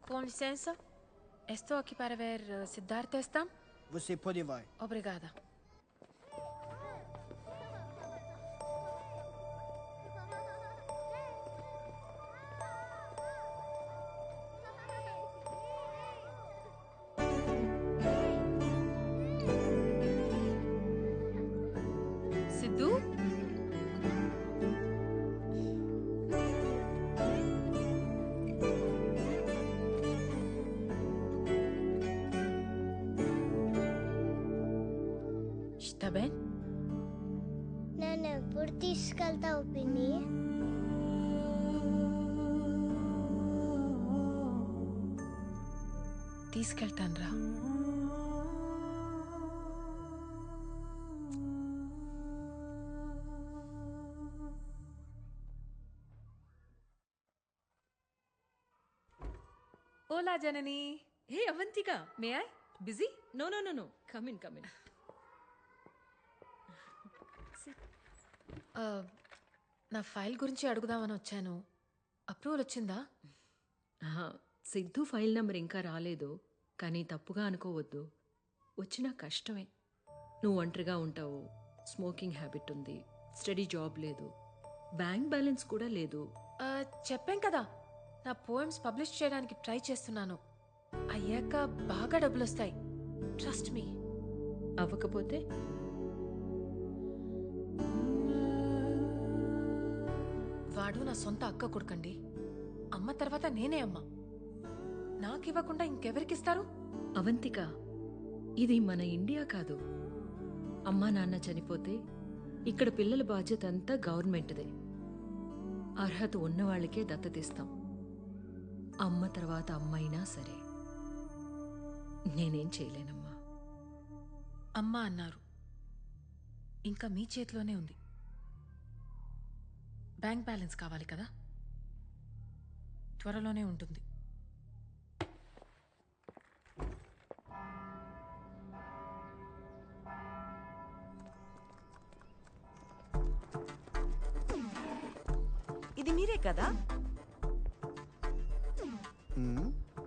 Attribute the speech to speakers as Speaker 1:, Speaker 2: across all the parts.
Speaker 1: Com licença, estou aqui para ver Siddhartha está?
Speaker 2: Você pode vai.
Speaker 1: Obrigada. Sidhu? Está bem?
Speaker 3: నన్ను ఎప్పుడు తీసుకెళ్తావు పిన్ని?
Speaker 1: తీసుకెళ్తానురా. Hola, Janani.
Speaker 4: Hey, Avantika.
Speaker 1: May I? Busy?
Speaker 4: No. Come in.
Speaker 1: నా file గురించి అడుగుదామని వచ్చాను. Approval వచ్చిందా?
Speaker 4: Siddhu file number ఇంకా రాలేదు, కానీ తప్పుగా అనుకోవద్దు. వచ్చినా కష్టమే. నువ్వు ఒంటరిగా ఉంటావు, స్మోకింగ్ హ్యాబిట్ ఉంది, స్టడీ జాబ్ లేదు, బ్యాంక్ బ్యాలెన్స్ కూడా లేదు.
Speaker 1: చెప్పాం కదా, నా పోయమ్స్ పబ్లిష్ చేయడానికి ట్రై చేస్తున్నాను. అయ్యాక బాగా డబ్బులు వస్తాయి. Trust me.
Speaker 4: అవ్వకపోతే
Speaker 1: వాడు నా సొంత అక్క కొడుకండి. అమ్మ తర్వాత నేనే అమ్మ. నాకివ్వకుండా ఇంకెవరికిస్తారు?
Speaker 4: అవంతిక, ఇది మన ఇండియా కాదు. అమ్మా నాన్న చనిపోతే ఇక్కడ పిల్లల బాధ్యత అంతా గవర్నమెంట్దే. అర్హత ఉన్నవాళ్లకే దత్తతిస్తాం. అమ్మ తర్వాత అమ్మైనా సరే. నేనేం చేయలేనమ్మా.
Speaker 1: అమ్మ అన్నారు, ఇంకా మీ చేతిలోనే ఉంది. బ్యాంక్ బ్యాలెన్స్ కావాలి కదా, త్వరలోనే ఉంటుంది.
Speaker 5: ఇది మీరే కదా?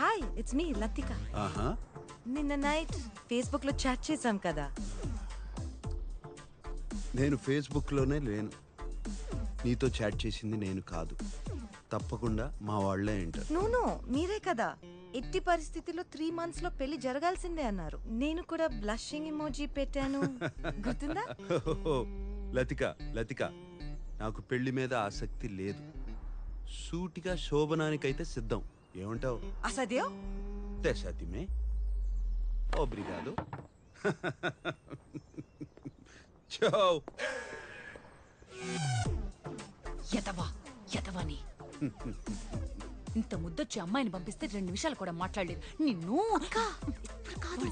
Speaker 5: Hi, it's me Latika. నిన్న నైట్ ఫేస్బుక్ లో చాట్ చేశాం కదా.
Speaker 6: నేను ఫేస్బుక్ లోనే లేను. నీతో చాట్ చేసింది నేను కాదు. తప్పకుండా మా వాళ్లే అంటారు.
Speaker 5: నో, మీరే కదా. ఎట్టి పరిస్థితిలో 3 months లో పెళ్లి జరగాల్సిందే అన్నారు. నేను కూడా బ్లషింగ్ ఇమోజీ పెట్టాను, గుర్తుందా?
Speaker 6: లతిక, నాకు పెళ్లి మీద ఆసక్తి లేదు. సూటిగా శోభనానికైతే సిద్ధం. ఏమంటావు?
Speaker 5: అసద్యో
Speaker 6: తెసతిమే ఓబ్రిగాదో. చో
Speaker 7: యతవని ఇంత ముద్దొచ్చి అమ్మాయిని పంపిస్తే 2 నిమిషాలు కూడా మాట్లాడలేదు. నిన్ను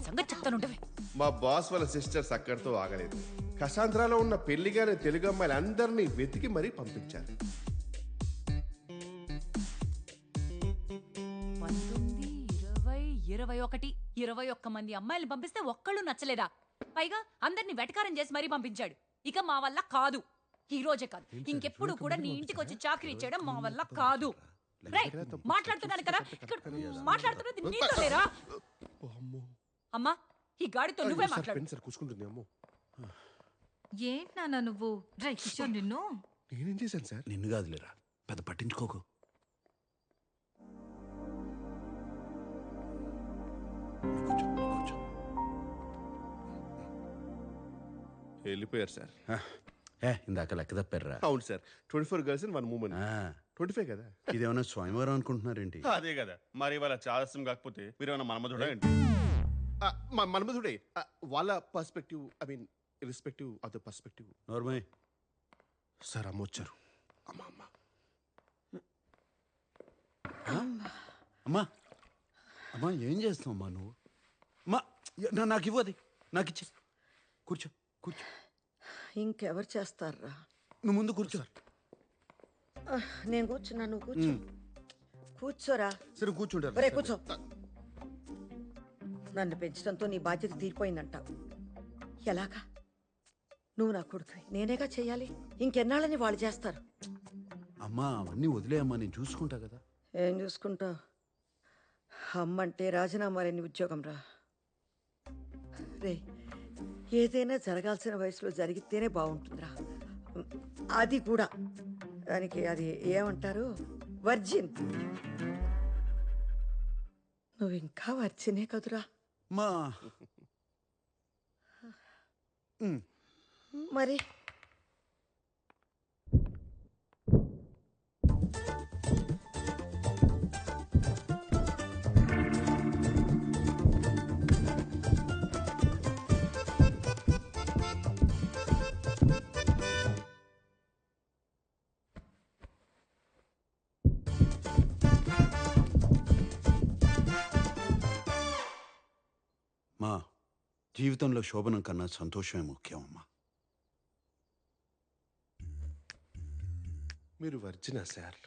Speaker 7: సంగతి చెప్తానుండవే.
Speaker 8: మా బాస్ వాళ్ళ సిస్టర్స్ అక్కడితో ఆగలేదు. కసాంధ్రాలో ఉన్న పెళ్లిగానే తెలుగు అమ్మాయిలు అందరినీ వెతికి మరీ పంపించారు.
Speaker 7: 19, 20, 21 మంది అమ్మాయిలు పంపిస్తే ఒక్కళ్ళు నచ్చలేదా? పైగా అందరినీ వెటకారం చేసి మరీ పంపించాడు. ఇక మా వల్ల కాదు. ఈ రోజే కాదు, ఇంకెప్పుడు కూడా నీ ఇంటికి వచ్చి చాకరీ చేయడం మా వల్ల కాదు. మాట్లాడుతున్నాను కదా, మాట్లాడుతున్నది నీతో లేరా? అమ్మా, ఈ గాడితో నువ్వే మాట్లాడు.
Speaker 5: ఏంటి నాన్న నువ్వు? కిషోర్, నిన్ను
Speaker 8: నేనేం చేశాను సార్?
Speaker 6: నిన్ను కాదులేరా, పెద్ద పట్టించుకోకు. కూర్చో.
Speaker 8: వెళ్ళిపోయారు సార్.
Speaker 6: ఇందాక లెక్క తప్పారా?
Speaker 8: అవును సార్, 24 girls and 1 woman. 25 కదా.
Speaker 6: ఇదేమన్నా స్వయంవరం అనుకుంటున్నారేంటి?
Speaker 8: అదే కదా. మరి వాళ్ళ చాదస్యం కాకపోతే మీరు ఏమన్నా మన్మధుడా ఏంటి? మన్మధుడే. వాళ్ళ perspective, I mean irrespective of the perspective.
Speaker 6: నోర్మయ్
Speaker 8: సార్, అమ్మ వచ్చారు.
Speaker 6: అమ్మా ఏం చేస్తావు అమ్మా నువ్వు? అమ్మా నాకు ఇవ్వది, నాకు ఇచ్చి. కూర్చో.
Speaker 9: ఇంకెవరు చేస్తారా?
Speaker 6: నువ్వు ముందు కూర్చో.
Speaker 9: నేను కూర్చున్నా, నువ్వు కూర్చోరా.
Speaker 6: సరే కూర్చుంటారు.
Speaker 9: ఒరే కూర్చో. నన్ను పెంచడంతో నీ బాధ్యత తీరిపోయిందంటావు. ఎలాగా? నువ్వు నా కొడుకు, నేనేగా చెయ్యాలి. ఇంకెన్నాళ్ళని వాళ్ళు చేస్తారు.
Speaker 6: అమ్మా అవన్నీ వదిలేయమ్మా, నేను చూసుకుంటా కదా.
Speaker 9: ఏం చూసుకుంటావు? అమ్మంటే రాజీనామా లేని ఉద్యోగం రా. రే, ఏదైనా జరగాల్సిన వయసులో జరిగితేనే బాగుంటుందిరా. అది కూడా దానికి అది ఏమంటారు, వర్జిన్. నువ్వు ఇంకా వర్జినే కదురా.
Speaker 6: మా
Speaker 9: మరి
Speaker 6: మా జీవితంలో శోభనం కన్నా సంతోషమే ముఖ్యం అమ్మా.
Speaker 8: మీరు వర్జినా సార్?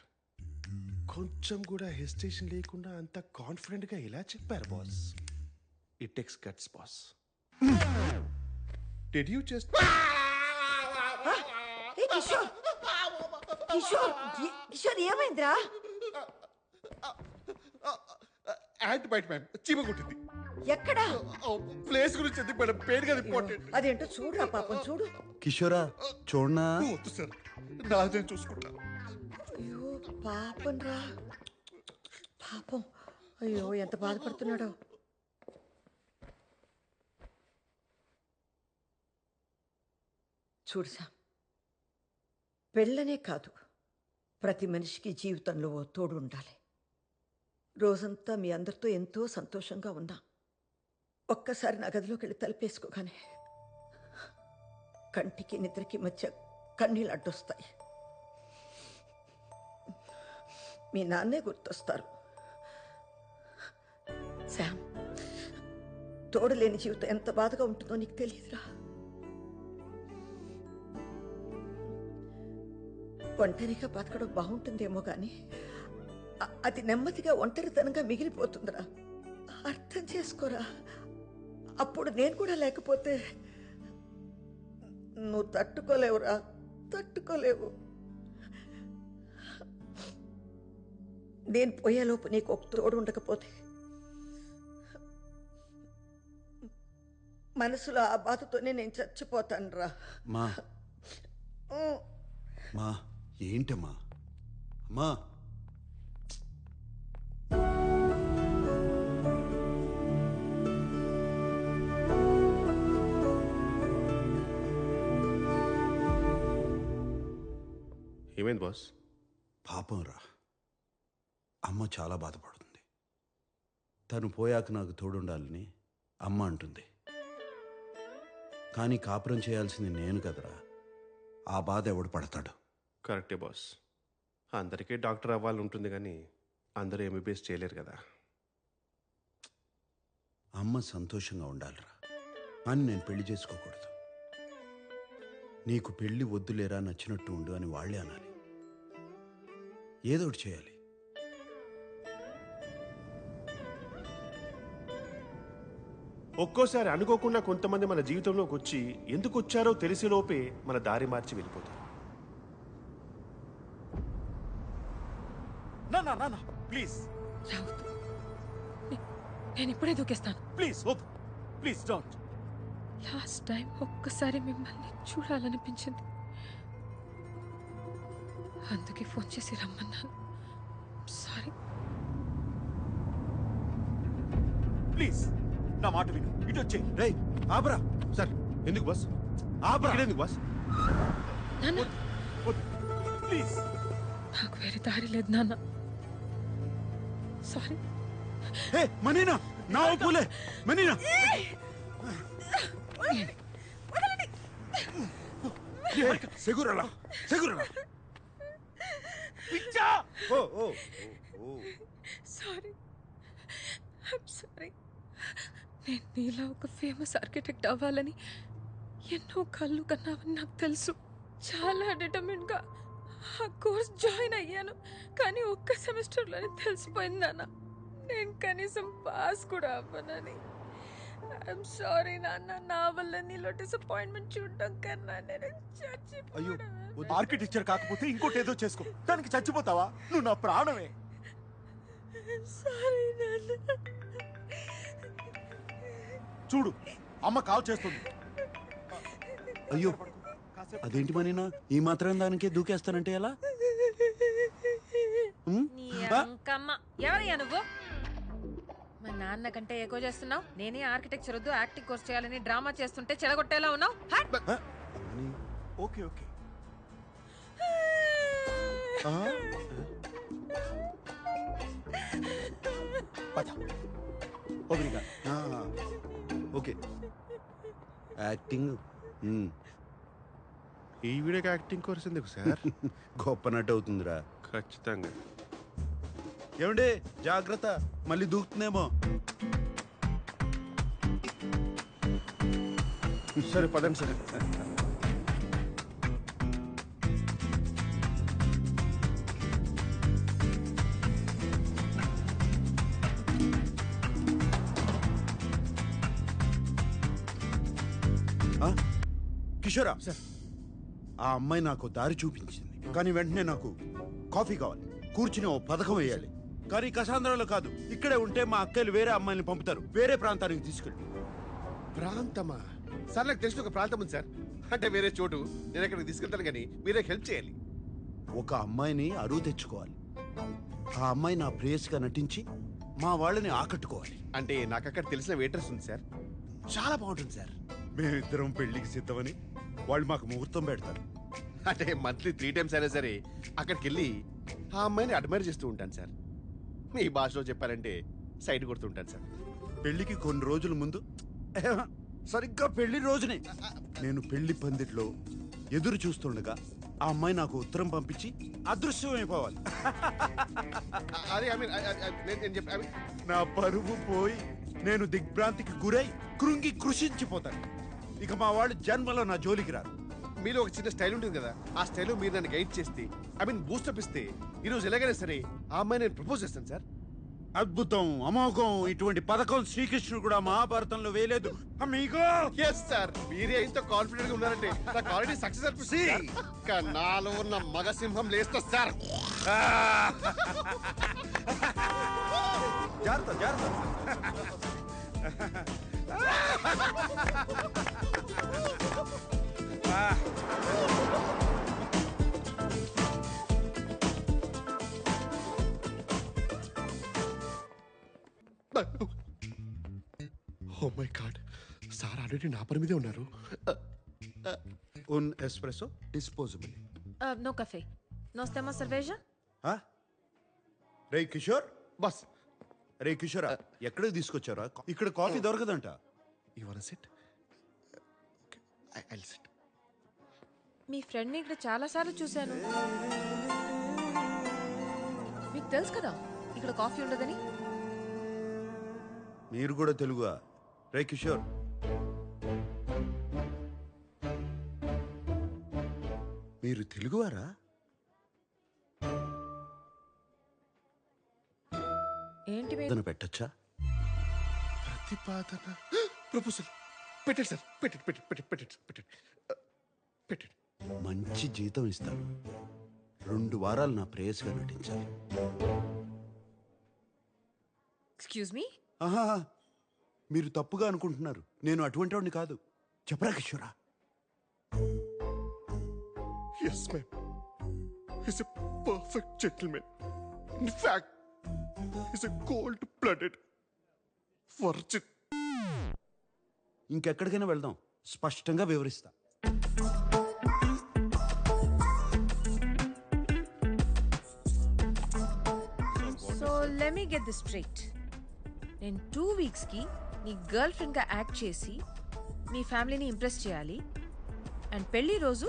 Speaker 8: కొంచెం కూడా హెసిటేషన్ లేకుండా అంత కాన్ఫిడెంట్గా ఎలా చెప్పారు boss? It takes guts boss. Did you just
Speaker 9: a Kishore, Kishore ఏమైందిరా?
Speaker 8: యాంట్ బైట్ మ్యామ్, చీమ కొట్టింది.
Speaker 9: ఎక్కడా?
Speaker 8: ప్లేస్ గురించి ఎందుకు మేడం? పెయిన్ గా ఇంపార్టెంట్.
Speaker 9: అదేంటో చూడురా పాపం, చూడు.
Speaker 6: కిషోరా చూడనా?
Speaker 8: వద్దు సార్, నాదే చూసుకుంటా.
Speaker 9: అయ్యో పాపం రా, పాపం. అయ్యో ఎంత బాధపడుతున్నాడో. చూడు సామ్, పెళ్ళనే కాదు, ప్రతి మనిషికి జీవితంలో ఓ తోడు ఉండాలి. రోజంతా మీ అందరితో ఎంతో సంతోషంగా ఉన్నా, ఒక్కసారి నా గదిలోకి వెళ్ళి తలుపేసుకోగానే కంటికి నిద్రకి మధ్య కన్నీళ్ళు అడ్డొస్తాయి. మీ నాన్నే గుర్తొస్తారు. శామ్, తోడు లేని జీవితం ఎంత బాధగా ఉంటుందో నీకు తెలియదురా. ఒంటరిగా బతకడం బాగుంటుందేమో కానీ అది నెమ్మదిగా ఒంటరితనంగా మిగిలిపోతుందిరా. అర్థం చేసుకోరా. అప్పుడు నేను కూడా లేకపోతే నువ్వు తట్టుకోలేవురా, తట్టుకోలేవు. నేను పోయేలోపు నీకు ఒక తోడు ఉండకపోతే మనసులో ఆ బాధతోనే నేను చచ్చిపోతాను రా.
Speaker 6: మా మా ఏంటమ్మా? అమ్మా
Speaker 8: ఏమైంది బాస్?
Speaker 6: పాపం రా, అమ్మ చాలా బాధపడుతుంది. తను పోయాక నాకు తోడుండాలని అమ్మ అంటుంది. కానీ కాపురం చేయాల్సింది నేను కదరా. ఆ బాధ ఎవడు పడతాడు?
Speaker 8: కరెక్టే బాస్. అందరికీ డాక్టర్ అవ్వాలని ఉంటుంది కానీ అందరూ ఎంబీబీఎస్ చేయలేరు కదా.
Speaker 6: అమ్మ సంతోషంగా ఉండాలిరా, అని నేను పెళ్లి చేసుకోకూడదు. నీకు పెళ్లి వద్దులేరా, నచ్చినట్టు ఉండు అని వాళ్ళే అనాలి. ఏదో ఒకటి చేయాలి.
Speaker 8: ఒక్కోసారి అనుకోకుండా కొంతమంది మన జీవితంలోకి వచ్చి ఎందుకు వచ్చారో తెలిసేలోపే మన దారి మార్చి వెళ్ళిపోతారు.
Speaker 2: ప్లీజ్
Speaker 1: రావద్దు. నేను ఇప్పుడే దూకేస్తాను.
Speaker 2: ప్లీజ్ వద్దు, ప్లీజ్ డోంట్.
Speaker 1: లాస్ట్ టైం ఒక్కసారి మిమ్మల్ని చూడాలనిపించింది, అందుకే ఫోన్ చేసి రమ్మన్నాను. సారీ.
Speaker 2: ప్లీజ్ నా మాట విను, ఇటు వచ్చే.
Speaker 6: రేయ్ ఆపరా.
Speaker 8: సార్ ఎందుకు బాస్? ఎందుకు బాస్?
Speaker 1: నాన్న,
Speaker 2: ప్లీజ్.
Speaker 1: నాకు వేరే దారి లేదు నాన్న. సారీ.
Speaker 6: ఏ మనీనా, నా పూలే మనీనా. సెగురలా సెగురలా.
Speaker 2: పిచ్చా.
Speaker 6: Oh oh oh.
Speaker 1: Sorry, I'm sorry. నేను నీలా ఒక ఫేమస్ ఆర్కిటెక్ట్ అవ్వాలని ఎన్నో కళ్ళు కన్నావని నాకు తెలుసు. చాలా డిటర్మిన్గా ఆ కోర్స్ జాయిన్ అయ్యాను. కానీ ఒక్క సెమిస్టర్లోనే తెలిసిపోయింది నాన్న, నేను కనీసం పాస్ కూడా అవ్వనని. ఐఎమ్ సారీ నాన్న. నా వల్ల నీలో డిసప్పాయింట్మెంట్ చూడడం కన్నా నేను
Speaker 2: అయ్యో,
Speaker 1: చచ్చిపోవడం.
Speaker 2: ఆర్కిటెక్చర్ కాకపోతే ఇంకోటి ఏదో చేసుకో. దానికి చచ్చిపోతావా? నువ్వు నా ప్రాణమే.
Speaker 1: సారీ నాన్న.
Speaker 2: చూడు అమ్మ కాల్ చేస్తుంది.
Speaker 6: అయ్యో అదేంటి మనీనా ఈ మాత్రం దానికే దూకేస్తానంటే ఎలా? ఉమ్?
Speaker 1: నీ
Speaker 6: ఆ?
Speaker 1: అంకమ్మ ఎవరయ్యా నువ్వు? మా నాన్న కంటే ఎక్కువ చేస్తున్నావు. నేనే ఆర్కిటెక్చర్ వద్దు యాక్టింగ్ కోర్స్ చేయాలని డ్రామా చేస్తుంటే చెడగొట్టేలా ఉన్నావు. హట్!
Speaker 6: ఆ? అవని,
Speaker 2: ఓకే ఓకే.
Speaker 6: ఆ?
Speaker 2: పద. ఓబ్రిగా.
Speaker 6: ఆ, ఓకే యాక్టింగ్
Speaker 8: ఈ వీడియోకి యాక్టింగ్ కోర్స్ ఎందుకు సార్?
Speaker 6: గొప్ప నటు అవుతుందిరా.
Speaker 8: ఖచ్చితంగా.
Speaker 6: ఏమండి జాగ్రత్త, మళ్ళీ దూకుతుందేమో.
Speaker 8: సరే పదండి సార్.
Speaker 6: ఆ? కిషోరా ఆ అమ్మాయి నాకు దారి చూపించింది, కానీ వెంటనే నాకు కాఫీ కావాలి, కూర్చుని ఓ పథకం వేయాలి. కానీ కసాంధ్రాలో కాదు, ఇక్కడే ఉంటే మా అక్కలు వేరే అమ్మాయిని పంపుతారు, వేరే ప్రాంతానికి తీసుకెళ్ళి.
Speaker 8: ప్రాంతమా సార్? నాకు తెలిసిన ఒక ప్రాంతం ఉంది సార్, అంటే వేరే చోటు. నేను అక్కడికి తీసుకెళ్తాను కానీ మీరే హెల్ప్ చేయాలి.
Speaker 6: ఒక అమ్మాయిని అరువు తెచ్చుకోవాలి. ఆ అమ్మాయి నా ప్రేయస్గా నటించి మా వాళ్ళని ఆకట్టుకోవాలి.
Speaker 8: అంటే నాకు అక్కడ తెలిసిన వెయిటర్స్ ఉంది సార్, చాలా బాగుంటుంది సార్.
Speaker 6: మేమిద్దరం పెళ్లికి సిద్ధమని వాళ్ళు మాకు ముహూర్తం పెడతారు.
Speaker 8: అంటే మంత్లీ 3 times అయినా సరే అక్కడికి వెళ్ళి ఆ అమ్మాయిని అడ్మైర్ చేస్తూ ఉంటాను సార్. మీ భాషలో చెప్పాలంటే సైడ్ కొడుతూ ఉంటాను సార్.
Speaker 6: పెళ్లికి కొన్ని రోజుల ముందు, సరిగ్గా పెళ్లి రోజునే నేను పెళ్లి పందిట్లో ఎదురు చూస్తుండగా ఆ అమ్మాయి నాకు ఉత్తరం పంపించి అదృశ్యమైపోవాలి.
Speaker 8: అదే ఐ మీన్ నేను చెప్పి
Speaker 6: నా పరువు పోయి నేను దిగ్భ్రాంతికి గురై కృంగి కృషించిపోతాను. ఇక మా వాళ్ళు జన్మలో నా జోలికి రారు.
Speaker 8: మీలో ఒక చిన్న స్టైల్ ఉంటుంది కదా, ఆ స్టైల్ మీరు నన్ను గైడ్ చేస్తే, ఐ మీన్ బూస్టప్ ఇస్తే, ఈరోజు ఎలాగైనా సరే ఆ అమ్మాయి నేను ప్రపోజ్ చేస్తాను సార్.
Speaker 6: అద్భుతం, అమోఘం, ఇటువంటి పథకం శ్రీకృష్ణుడు కూడా మహాభారతంలో వేయలేదు. అమ్మీగో
Speaker 8: ఎస్ సార్, మీరే ఇంత కాన్ఫిడెంట్ గా ఉన్నారంటే నాకు ఆల్రెడీ సక్సెస్ అనిపిస్తుంది. ఇంకా నాలో ఉన్న మగ సింహం లేస్తా సార్.
Speaker 6: జాగ్రత్త జాగ్రత్త.
Speaker 8: Oh my god, sir already నా పని మీదే ఉన్నారు.
Speaker 6: Un espresso disposable.
Speaker 1: నో కఫే, నో స్టెమా సర్వేజా.
Speaker 6: రే కిషోర్,
Speaker 8: బస్
Speaker 6: రే కిషోర్, ఎక్కడికి తీసుకొచ్చారా? ఇక్కడ కాఫీ దొరకదంట.
Speaker 8: You want sit? I sit.
Speaker 1: మీ ఫ్రెండ్ని ఇక్కడ చాలాసార్లు చూశాను. మీకు తెలుసు కదా ఇక్కడ కాఫీ ఉండదని.
Speaker 6: మీరు కూడా తెలుగుగా? రే కిషోర్, మీరు తెలుగువారా?
Speaker 1: ఏంటి
Speaker 6: ఏదైనా పెట్టచ్చా?
Speaker 8: ప్రతిపాదన ప్రపోజల్ పెట్టండి సార్, పెట్టండి పెట్టండి పెట్టండి పెట్టండి పెట్టండి పెట్టండి.
Speaker 6: మంచి జీతం ఇస్తాను. 2 వారాలు నా ప్రేయస్గా నటించాలి.
Speaker 1: Excuse me.
Speaker 6: ఆహా, మీరు తప్పుగా అనుకుంటున్నారు. నేను అటువంటి వాడిని కాదు. చెప్పరా కిషోరా?
Speaker 8: Yes, ma'am. He's a perfect gentleman. In fact, he's a cold-blooded virgin.
Speaker 6: ఇంకెక్కడికైనా వెళ్దాం, స్పష్టంగా వివరిస్తా.
Speaker 1: So let me get this straight. నేను 2 వీక్స్కి నీ గర్ల్ ఫ్రెండ్గా యాక్ట్ చేసి మీ ఫ్యామిలీని ఇంప్రెస్ చేయాలి అండ్ పెళ్లి రోజు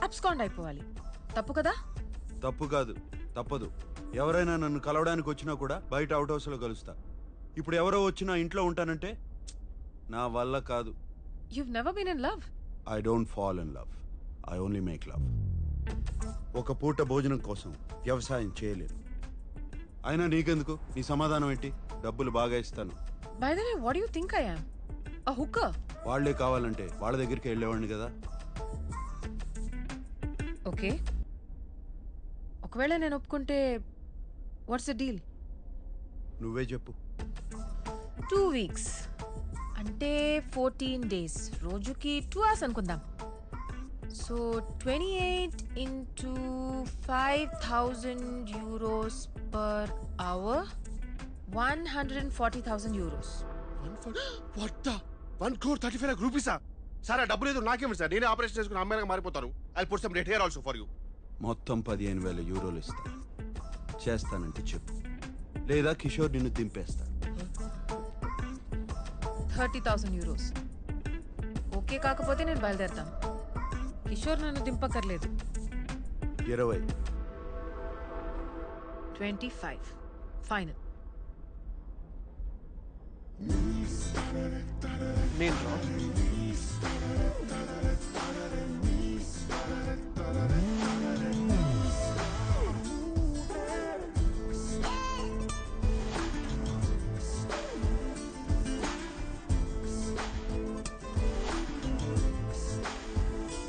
Speaker 1: అబ్స్కాండ్ అయిపోవాలి. తప్పు కదా?
Speaker 6: తప్పు కాదు, తప్పదు. ఎవరైనా నన్ను కలవడానికి వచ్చినా కూడా బయట అవుట్ హౌస్లో కలుస్తా. ఇప్పుడు ఎవరో వచ్చినా ఇంట్లో ఉంటానంటే నా వల్ల కాదు.
Speaker 1: You've never been in love?
Speaker 6: I don't fall in love, I only make love. ఒక పూట భోజనం కోసం వ్యవసాయం చేయలేను. అయినా నీకెందుకు? నీ సమాధానం ఏంటి? డబ్బులు బాగా ఇస్తాను.
Speaker 1: By the way, what do you think I am? A hooker?
Speaker 6: వాళ్లే కావాలంటే వాళ్ళ దగ్గరికి వెళ్ళేవాడిని కదా.
Speaker 1: ఓకే, ఒకవేళ నేను ఒప్పుకుంటే వాట్స్ ద డీల్?
Speaker 6: నువ్వే చెప్పు.
Speaker 1: 2 వీక్స్ అంటే 14 డేస్, రోజుకి 2 అవర్స్ అనుకుందాం. So 28 into 5,000 euros per hour, 140,000 euros.
Speaker 8: 1,35,00,000 రూపీసా? సార్ ఆ డబ్బు లేదు నాకేమిటి సార్, నేనే ఆపరేషన్ చేసుకుని అమ్మాయిగా మారిపోతాను. I put some red hair also for you.
Speaker 6: మొత్తం 15,000 యూరోలు ఇస్తా. చేస్తానంటే చెప్పు, లేదా కిషోర్ నిన్ను దింపేస్తా.
Speaker 1: 30,000 euros. ఓకే కాకపోతే నేను బయలుదేరుతాను. కిషోర్ నన్ను దింపక్కర్లేదు.
Speaker 6: 20.
Speaker 1: 25 ఫైనల్.
Speaker 8: నేను